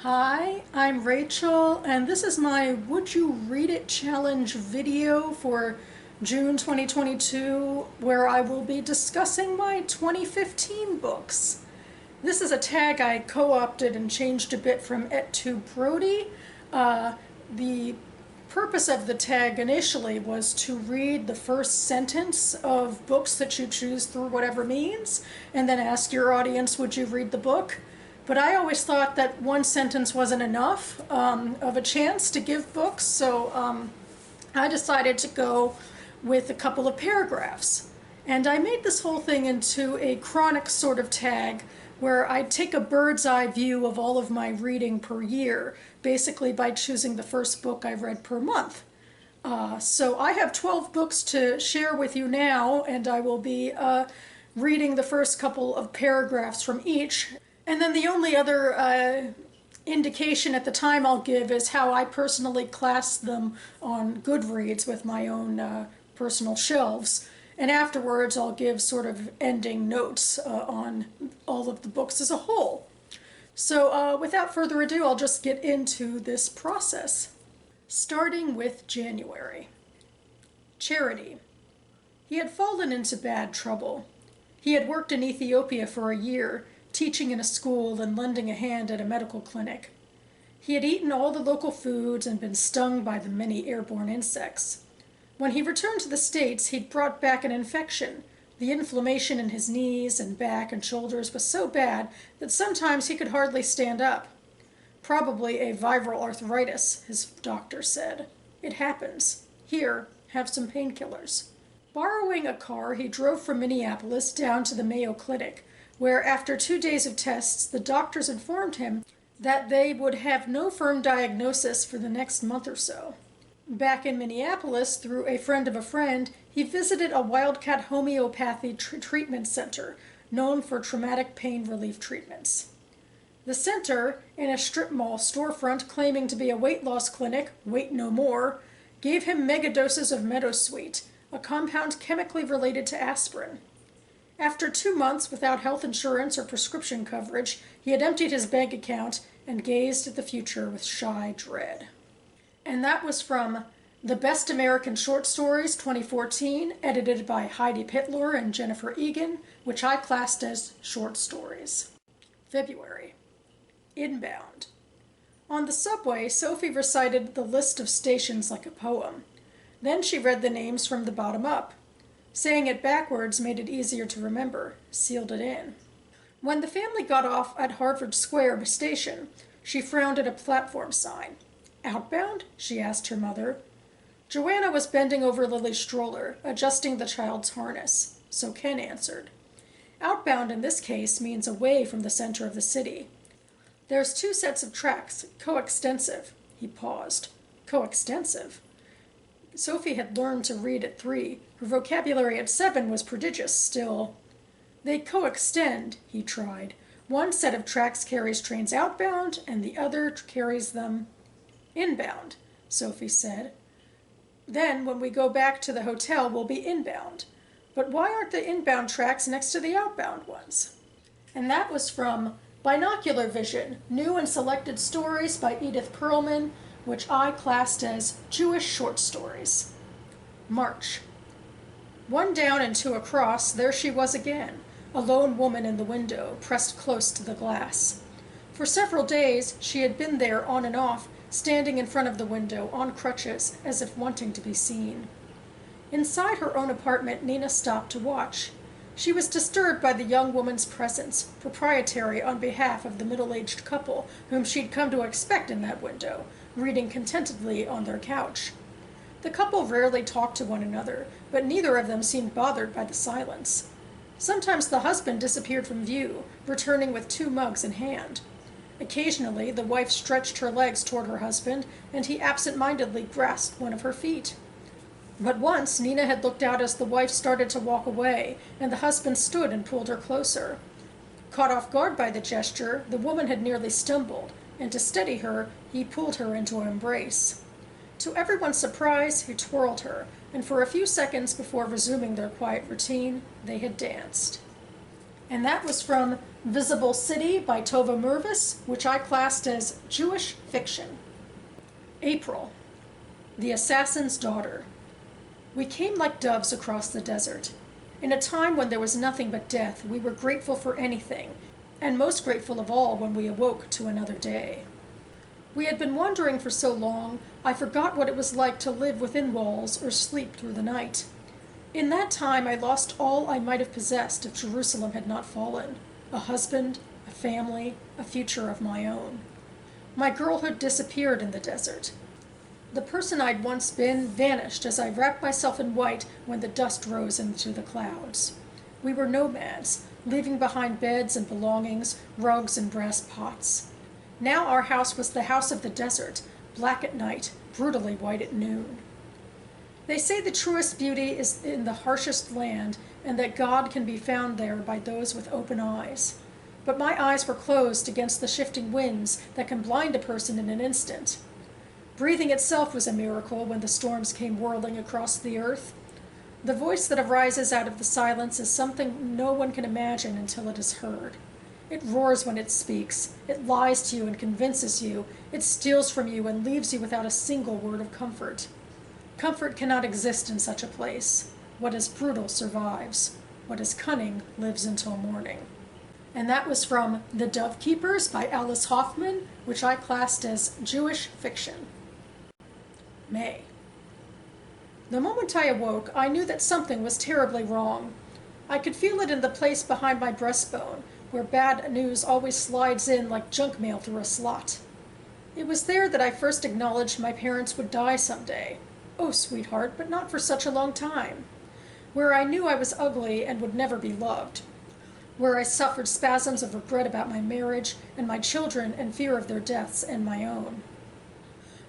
Hi, I'm Rachel, and this is my Would You Read It Challenge video for June 2022, where I will be discussing my 2015 books. This is a tag I co-opted and changed a bit from Et tu Brody. The purpose of the tag initially was to read the first sentence of books that you choose through whatever means, and then ask your audience, would you read the book? But I always thought that one sentence wasn't enough of a chance to give books, so I decided to go with a couple of paragraphs. And I made this whole thing into a chronic sort of tag where I'd take a bird's eye view of all of my reading per year, basically by choosing the first book I read per month. So I have 12 books to share with you now, and I will be reading the first couple of paragraphs from each. And then the only other indication at the time I'll give is how I personally class them on Goodreads with my own personal shelves. And afterwards I'll give sort of ending notes on all of the books as a whole. So without further ado, I'll just get into this process. Starting with January. Charity. He had fallen into bad trouble. He had worked in Ethiopia for a year, teaching in a school and lending a hand at a medical clinic. He had eaten all the local foods and been stung by the many airborne insects. When he returned to the States, he'd brought back an infection. The inflammation in his knees and back and shoulders was so bad that sometimes he could hardly stand up. Probably a viral arthritis, his doctor said. It happens. Here, have some painkillers. Borrowing a car, he drove from Minneapolis down to the Mayo Clinic, where after 2 days of tests, the doctors informed him that they would have no firm diagnosis for the next month or so. Back in Minneapolis, through a friend of a friend, he visited a Wildcat homeopathy treatment center, known for traumatic pain relief treatments. The center, in a strip mall storefront claiming to be a weight loss clinic, Wait No More, gave him megadoses of Meadowsweet, a compound chemically related to aspirin. After 2 months without health insurance or prescription coverage, he had emptied his bank account and gazed at the future with shy dread. And that was from The Best American Short Stories 2014, edited by Heidi Pitler and Jennifer Egan, which I classed as short stories. February. Inbound. On the subway, Sophie recited the list of stations like a poem. Then she read the names from the bottom up. Saying it backwards made it easier to remember, sealed it in. When the family got off at Harvard Square station, she frowned at a platform sign. Outbound? She asked her mother. Joanna was bending over Lily's stroller, adjusting the child's harness, so Ken answered. Outbound in this case means away from the center of the city. There's 2 sets of tracks, coextensive. He paused. Coextensive? Sophie had learned to read at 3. Her vocabulary at 7 was prodigious still. They coextend, he tried. One set of tracks carries trains outbound, and the other carries them inbound, Sophie said. Then, when we go back to the hotel, we'll be inbound. But why aren't the inbound tracks next to the outbound ones? And that was from Binocular Vision, New and Selected Stories by Edith Perlman, which I classed as Jewish short stories. March. 1 down and 2 across, there she was again, a lone woman in the window, pressed close to the glass. For several days she had been there on and off, standing in front of the window, on crutches, as if wanting to be seen. Inside her own apartment, Nina stopped to watch. She was disturbed by the young woman's presence, proprietary on behalf of the middle-aged couple whom she'd come to expect in that window, reading contentedly on their couch. The couple rarely talked to one another, but neither of them seemed bothered by the silence. Sometimes the husband disappeared from view, returning with 2 mugs in hand. Occasionally, the wife stretched her legs toward her husband, and he absent-mindedly grasped one of her feet. But once Nina had looked out as the wife started to walk away, and the husband stood and pulled her closer. Caught off guard by the gesture, the woman had nearly stumbled, and to steady her, he pulled her into an embrace. To everyone's surprise, he twirled her, and for a few seconds before resuming their quiet routine, they had danced. And that was from Visible City by Tova Mervis, which I classed as Jewish fiction. April. The Assassin's Daughter. We came like doves across the desert. In a time when there was nothing but death, we were grateful for anything, and most grateful of all when we awoke to another day. We had been wandering for so long, I forgot what it was like to live within walls or sleep through the night. In that time I lost all I might have possessed if Jerusalem had not fallen: a husband, a family, a future of my own. My girlhood disappeared in the desert. The person I'd once been vanished as I wrapped myself in white when the dust rose into the clouds. We were nomads, leaving behind beds and belongings, rugs and brass pots. Now our house was the house of the desert, black at night, brutally white at noon. They say the truest beauty is in the harshest land, and that God can be found there by those with open eyes. But my eyes were closed against the shifting winds that can blind a person in an instant. Breathing itself was a miracle when the storms came whirling across the earth. The voice that arises out of the silence is something no one can imagine until it is heard. It roars when it speaks. It lies to you and convinces you. It steals from you and leaves you without a single word of comfort. Comfort cannot exist in such a place. What is brutal survives. What is cunning lives until morning. And that was from The Dove Keepers by Alice Hoffman, which I classed as Jewish fiction. May. The moment I awoke, I knew that something was terribly wrong. I could feel it in the place behind my breastbone, where bad news always slides in like junk mail through a slot. It was there that I first acknowledged my parents would die someday. Oh, sweetheart, but not for such a long time. Where I knew I was ugly and would never be loved. Where I suffered spasms of regret about my marriage and my children and fear of their deaths and my own.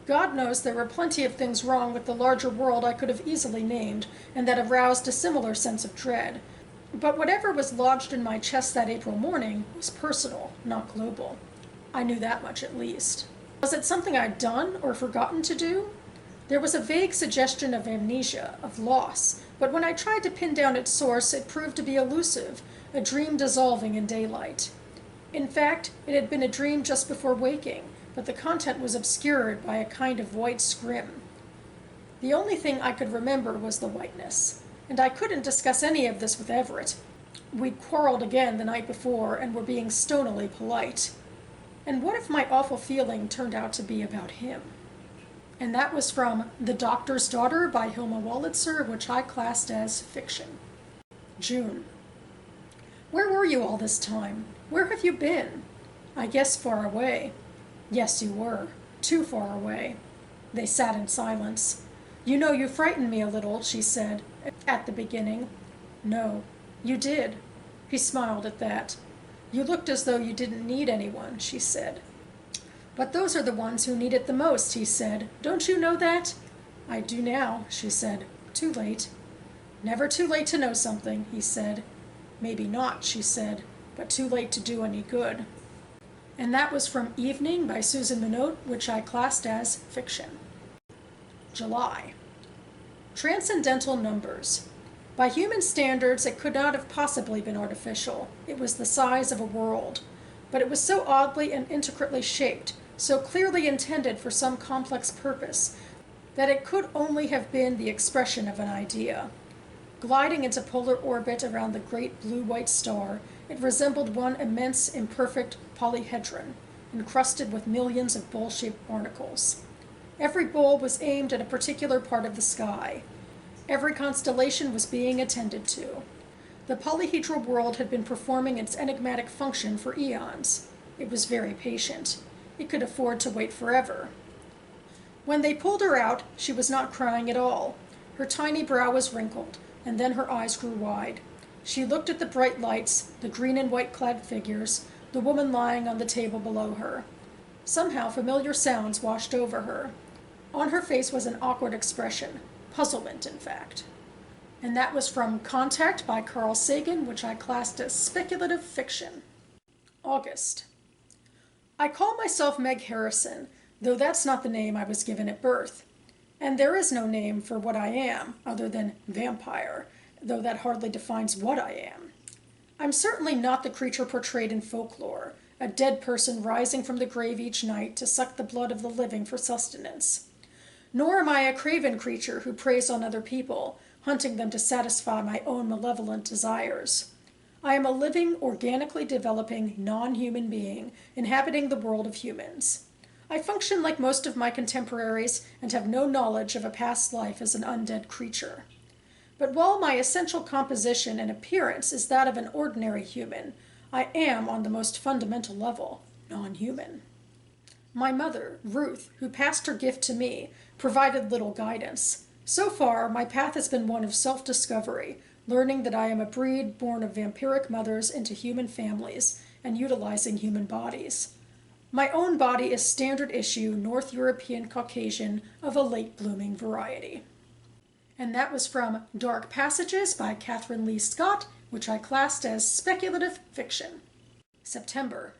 God knows there were plenty of things wrong with the larger world I could have easily named, and that aroused a similar sense of dread. But whatever was lodged in my chest that April morning was personal, not global. I knew that much at least. Was it something I'd done or forgotten to do? There was a vague suggestion of amnesia, of loss, but when I tried to pin down its source, it proved to be elusive, a dream dissolving in daylight. In fact, it had been a dream just before waking, but the content was obscured by a kind of white scrim. The only thing I could remember was the whiteness, and I couldn't discuss any of this with Everett. We'd quarreled again the night before and were being stonily polite. And what if my awful feeling turned out to be about him? And that was from The Doctor's Daughter by Hilma Wolitzer, which I classed as fiction. June. Where were you all this time? Where have you been? I guess far away. Yes, you were. Too far away. They sat in silence. You know, you frightened me a little, she said, at the beginning. No, you did. He smiled at that. You looked as though you didn't need anyone, she said. But those are the ones who need it the most, he said. Don't you know that? I do now, she said. Too late. Never too late to know something, he said. Maybe not, she said, but too late to do any good. And that was from Evening by Susan Minot, which I classed as fiction. July. Transcendental Numbers. By human standards, it could not have possibly been artificial. It was the size of a world. But it was so oddly and intricately shaped, so clearly intended for some complex purpose, that it could only have been the expression of an idea. Gliding into polar orbit around the great blue-white star, it resembled one immense, imperfect polyhedron, encrusted with millions of bowl-shaped barnacles. Every bowl was aimed at a particular part of the sky. Every constellation was being attended to. The polyhedral world had been performing its enigmatic function for eons. It was very patient. It could afford to wait forever. When they pulled her out, she was not crying at all. Her tiny brow was wrinkled, and then her eyes grew wide. She looked at the bright lights, the green and white clad figures, the woman lying on the table below her. Somehow familiar sounds washed over her. On her face was an awkward expression, puzzlement in fact. And that was from Contact by Carl Sagan, which I classed as speculative fiction. August. I call myself Meg Harrison, though that's not the name I was given at birth. And there is no name for what I am, other than vampire, though that hardly defines what I am. I'm certainly not the creature portrayed in folklore, a dead person rising from the grave each night to suck the blood of the living for sustenance. Nor am I a craven creature who preys on other people, hunting them to satisfy my own malevolent desires. I am a living, organically developing, non-human being inhabiting the world of humans. I function like most of my contemporaries and have no knowledge of a past life as an undead creature. But while my essential composition and appearance is that of an ordinary human, I am, on the most fundamental level, non-human. My mother, Ruth, who passed her gift to me, provided little guidance. So far, my path has been one of self-discovery, learning that I am a breed born of vampiric mothers into human families and utilizing human bodies. My own body is standard issue North European Caucasian of a late-blooming variety. And that was from Dark Passages by Catherine Lee Scott, which I classed as speculative fiction. September.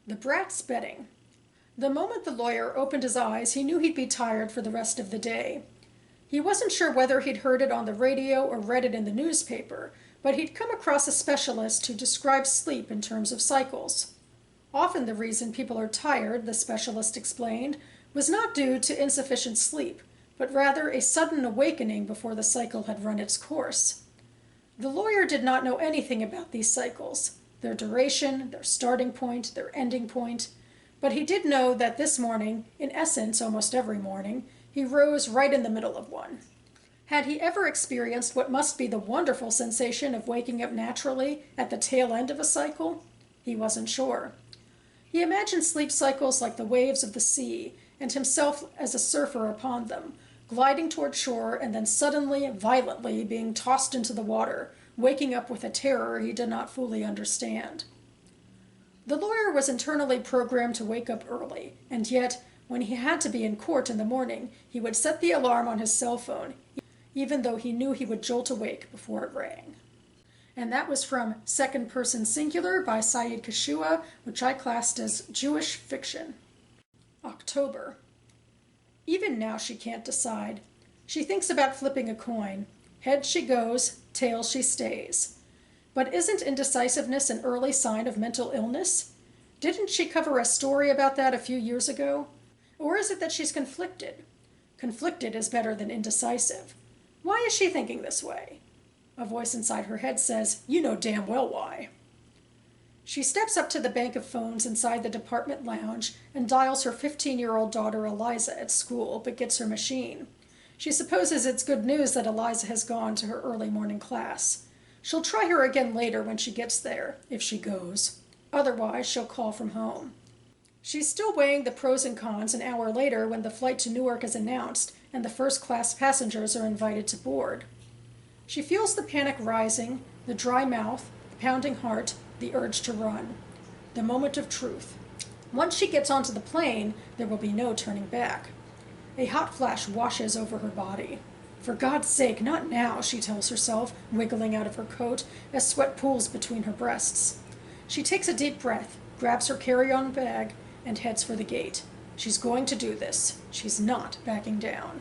The Brat's Bedding. The moment the lawyer opened his eyes, he knew he'd be tired for the rest of the day. He wasn't sure whether he'd heard it on the radio or read it in the newspaper, but he'd come across a specialist who described sleep in terms of cycles. Often the reason people are tired, the specialist explained, was not due to insufficient sleep, but rather a sudden awakening before the cycle had run its course. The lawyer did not know anything about these cycles, their duration, their starting point, their ending point, but he did know that this morning, in essence almost every morning, he rose right in the middle of one. Had he ever experienced what must be the wonderful sensation of waking up naturally at the tail end of a cycle? He wasn't sure. He imagined sleep cycles like the waves of the sea, and himself as a surfer upon them, gliding toward shore and then suddenly, violently being tossed into the water, waking up with a terror he did not fully understand. The lawyer was internally programmed to wake up early, and yet, when he had to be in court in the morning, he would set the alarm on his cell phone, even though he knew he would jolt awake before it rang. And that was from Second Person Singular by Saeed Kashua, which I classed as Jewish fiction. October. Even now she can't decide. She thinks about flipping a coin. Head she goes, tail she stays. But isn't indecisiveness an early sign of mental illness? Didn't she cover a story about that a few years ago? Or is it that she's conflicted? Conflicted is better than indecisive. Why is she thinking this way? A voice inside her head says, "You know damn well why." She steps up to the bank of phones inside the department lounge and dials her 15-year-old daughter Eliza at school, but gets her machine. She supposes it's good news that Eliza has gone to her early morning class. She'll try her again later when she gets there, if she goes. Otherwise, she'll call from home. She's still weighing the pros and cons an hour later when the flight to Newark is announced and the first-class passengers are invited to board. She feels the panic rising, the dry mouth, the pounding heart, the urge to run. The moment of truth. Once she gets onto the plane, there will be no turning back. A hot flash washes over her body. For God's sake, not now, she tells herself, wiggling out of her coat as sweat pools between her breasts. She takes a deep breath, grabs her carry-on bag, and heads for the gate. She's going to do this. She's not backing down.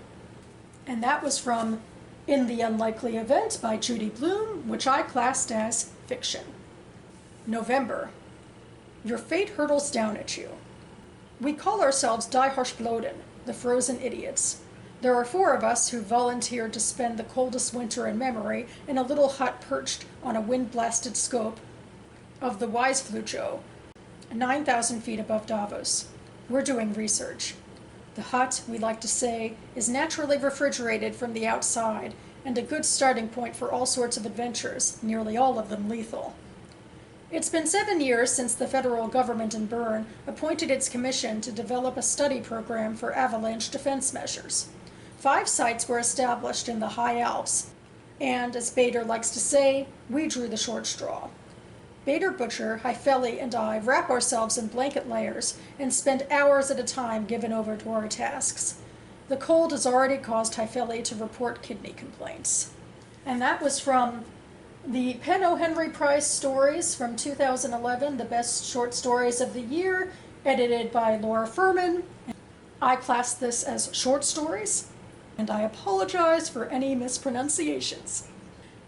And that was from In the Unlikely Event by Judy Blume, which I classed as fiction. November. Your fate hurtles down at you. We call ourselves Die Harshbloden, the frozen idiots. There are 4 of us who volunteered to spend the coldest winter in memory in a little hut perched on a wind-blasted scope of the Weisflucho, 9,000 feet above Davos. We're doing research. The hut, we like to say, is naturally refrigerated from the outside and a good starting point for all sorts of adventures, nearly all of them lethal. It's been 7 years since the federal government in Bern appointed its commission to develop a study program for avalanche defense measures. 5 sites were established in the high Alps, and, as Bader likes to say, we drew the short straw. Bader Butcher, Haifeli, and I wrap ourselves in blanket layers and spend hours at a time given over to our tasks. The cold has already caused Haifeli to report kidney complaints. And that was from the Penn O. Henry Prize Stories from 2011, the best short stories of the year, edited by Laura Furman. I classed this as short stories, and I apologize for any mispronunciations.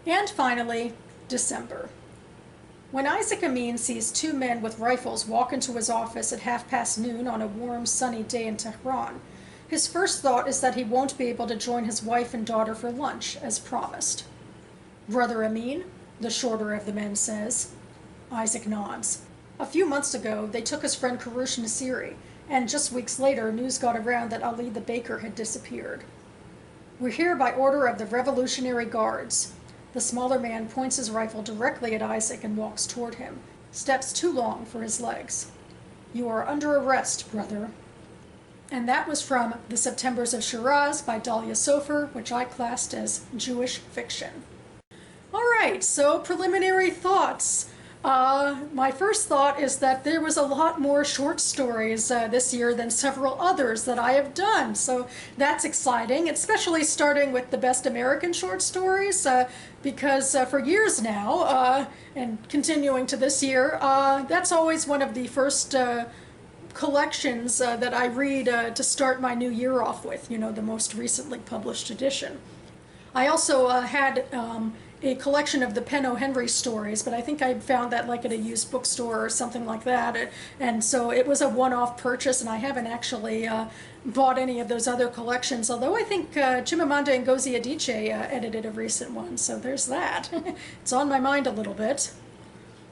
And finally, December. When Isaac Amin sees two men with rifles walk into his office at noon on a warm, sunny day in Tehran, his first thought is that he won't be able to join his wife and daughter for lunch, as promised. "Brother Amin?" the shorter of the men says. Isaac nods. A few months ago, they took his friend Karush Nasiri, and just weeks later, news got around that Ali the baker had disappeared. "We're here by order of the Revolutionary Guards." The smaller man points his rifle directly at Isaac and walks toward him, steps too long for his legs. "You are under arrest, brother." And that was from The Septembers of Shiraz by Dahlia Sofer, which I classed as Jewish fiction. All right, so preliminary thoughts. My first thought is that there was a lot more short stories this year than several others that I have done. So that's exciting, especially starting with the Best American Short Stories, because for years now, and continuing to this year, that's always one of the first collections that I read to start my new year off with, you know, the most recently published edition. I also had a collection of the Pen O. Henry stories, but I think I found that like at a used bookstore or something like that, and so it was a one-off purchase, and I haven't actually bought any of those other collections, although I think Chimamanda Ngozi Adichie edited a recent one, so there's that. It's on my mind a little bit.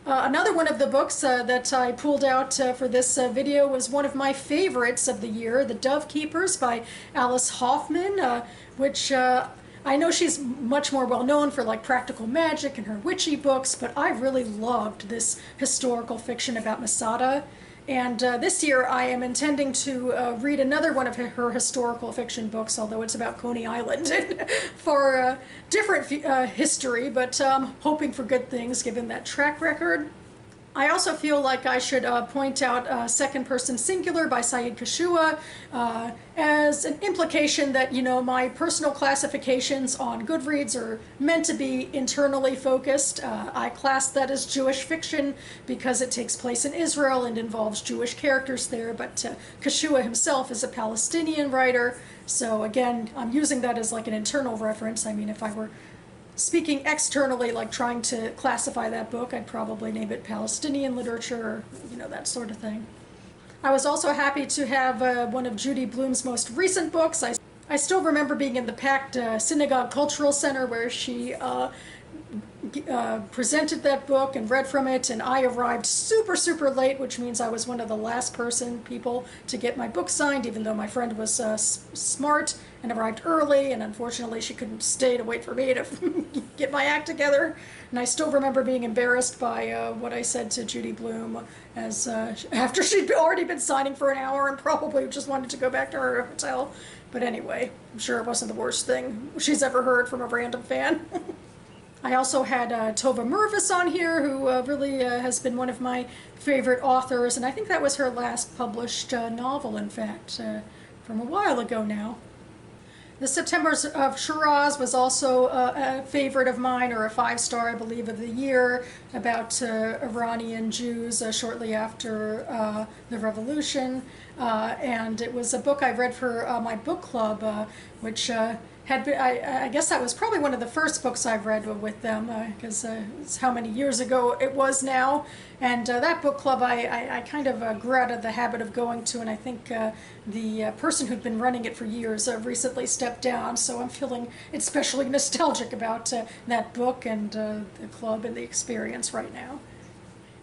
Another one of the books that I pulled out for this video was one of my favorites of the year, The Dove Keepers by Alice Hoffman, which I know she's much more well known for like Practical Magic and her witchy books, but I really loved this historical fiction about Masada. And this year I am intending to read another one of her historical fiction books, although it's about Coney Island, for different history, but hoping for good things given that track record. I also feel like I should point out Second Person Singular by Saeed Kashua as an implication that, you know, my personal classifications on Goodreads are meant to be internally focused. I class that as Jewish fiction because it takes place in Israel and involves Jewish characters there, but Kashua himself is a Palestinian writer, so again, I'm using that as like an internal reference. I mean, if I were speaking externally, like trying to classify that book, I'd probably name it Palestinian literature, or, you know, that sort of thing. I was also happy to have one of Judy Blume's most recent books. I still remember being in the packed Synagogue Cultural Center where she presented that book and read from it, and I arrived super late, which means I was one of the last people to get my book signed, even though my friend was smart and arrived early, and unfortunately she couldn't stay to wait for me to get my act together. And I still remember being embarrassed by what I said to Judy Blume as after she'd already been signing for an hour and probably just wanted to go back to her hotel. But anyway, I'm sure it wasn't the worst thing she's ever heard from a random fan. I also had Tova Mervis on here, who really has been one of my favorite authors, and I think that was her last published novel, in fact, from a while ago now. The Septembers of Shiraz was also a favorite of mine, or a 5-star, I believe, of the year, about Iranian Jews shortly after the revolution, and it was a book I read for my book club, which had been, I guess that was probably one of the first books I've read with them, because it's how many years ago it was now. And that book club I kind of grew out of the habit of going to, and I think the person who'd been running it for years recently stepped down, so I'm feeling especially nostalgic about that book and the club and the experience right now.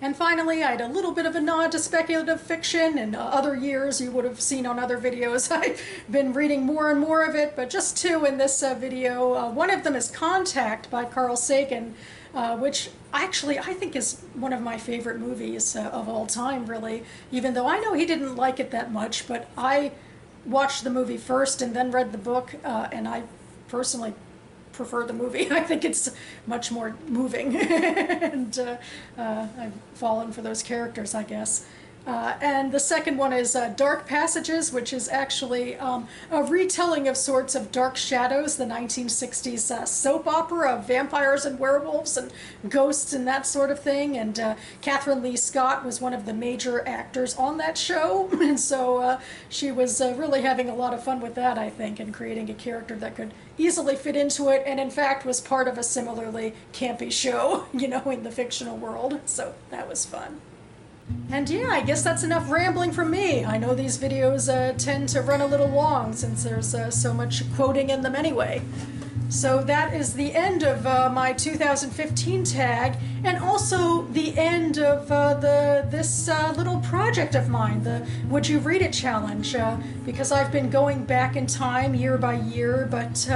And finally, I had a little bit of a nod to speculative fiction. In other years, you would have seen on other videos, I've been reading more and more of it, but just two in this video. One of them is Contact by Carl Sagan, which actually I think is one of my favorite movies of all time, really, even though I know he didn't like it that much, but I watched the movie first and then read the book, and I personally prefer the movie. I think it's much more moving, and I've fallen for those characters, I guess. And the second one is Dark Passages, which is actually a retelling of sorts of Dark Shadows, the 1960s soap opera of vampires and werewolves and ghosts and that sort of thing. And Catherine Lee Scott was one of the major actors on that show, and so she was really having a lot of fun with that, I think, and creating a character that could easily fit into it, and in fact was part of a similarly campy show, you know, in the fictional world. So that was fun. And yeah, I guess that's enough rambling from me. I know these videos tend to run a little long since there's so much quoting in them anyway. So that is the end of my 2015 tag, and also the end of this little project of mine, the Would You Read It Challenge, because I've been going back in time year by year, but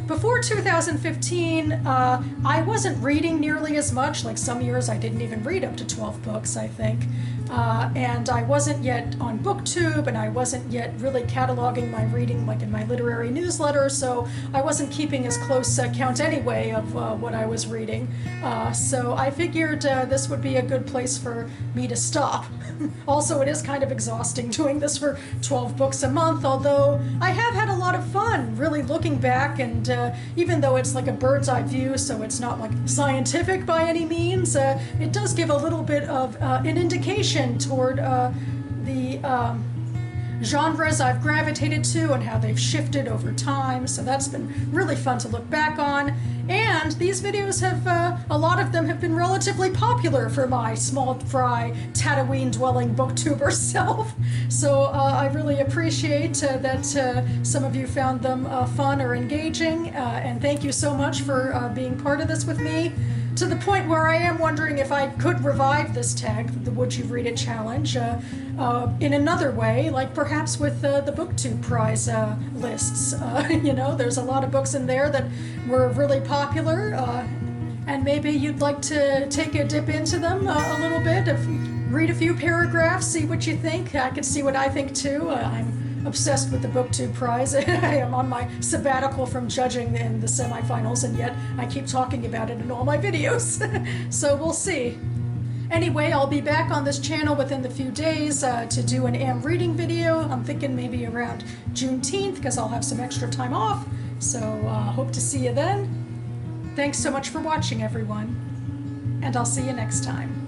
before 2015, I wasn't reading nearly as much. Like some years I didn't even read up to 12 books, I think. And I wasn't yet on BookTube, and I wasn't yet really cataloging my reading like in my literary newsletter, so I wasn't keeping as close a count anyway of what I was reading. So I figured this would be a good place for me to stop. Also, it is kind of exhausting doing this for 12 books a month, although I have had a lot of fun really looking back, and even though it's like a bird's eye view, so it's not like scientific by any means, it does give a little bit of an indication toward the genres I've gravitated to and how they've shifted over time, so that's been really fun to look back on. And these videos have, a lot of them have been relatively popular for my small fry, Tatooine-dwelling booktuber self. So I really appreciate that some of you found them fun or engaging, and thank you so much for being part of this with me. To the point where I am wondering if I could revive this tag, the Would You Read It Challenge, in another way, like perhaps with the BookTube prize lists. You know, there's a lot of books in there that were really popular, and maybe you'd like to take a dip into them a little bit, read a few paragraphs, see what you think. I could see what I think too. I'm obsessed with the BookTube prize. I am on my sabbatical from judging in the semifinals, and yet I keep talking about it in all my videos. So we'll see. Anyway, I'll be back on this channel within the few days to do an Am Reading video. I'm thinking maybe around Juneteenth, because I'll have some extra time off. So hope to see you then. Thanks so much for watching, everyone, and I'll see you next time.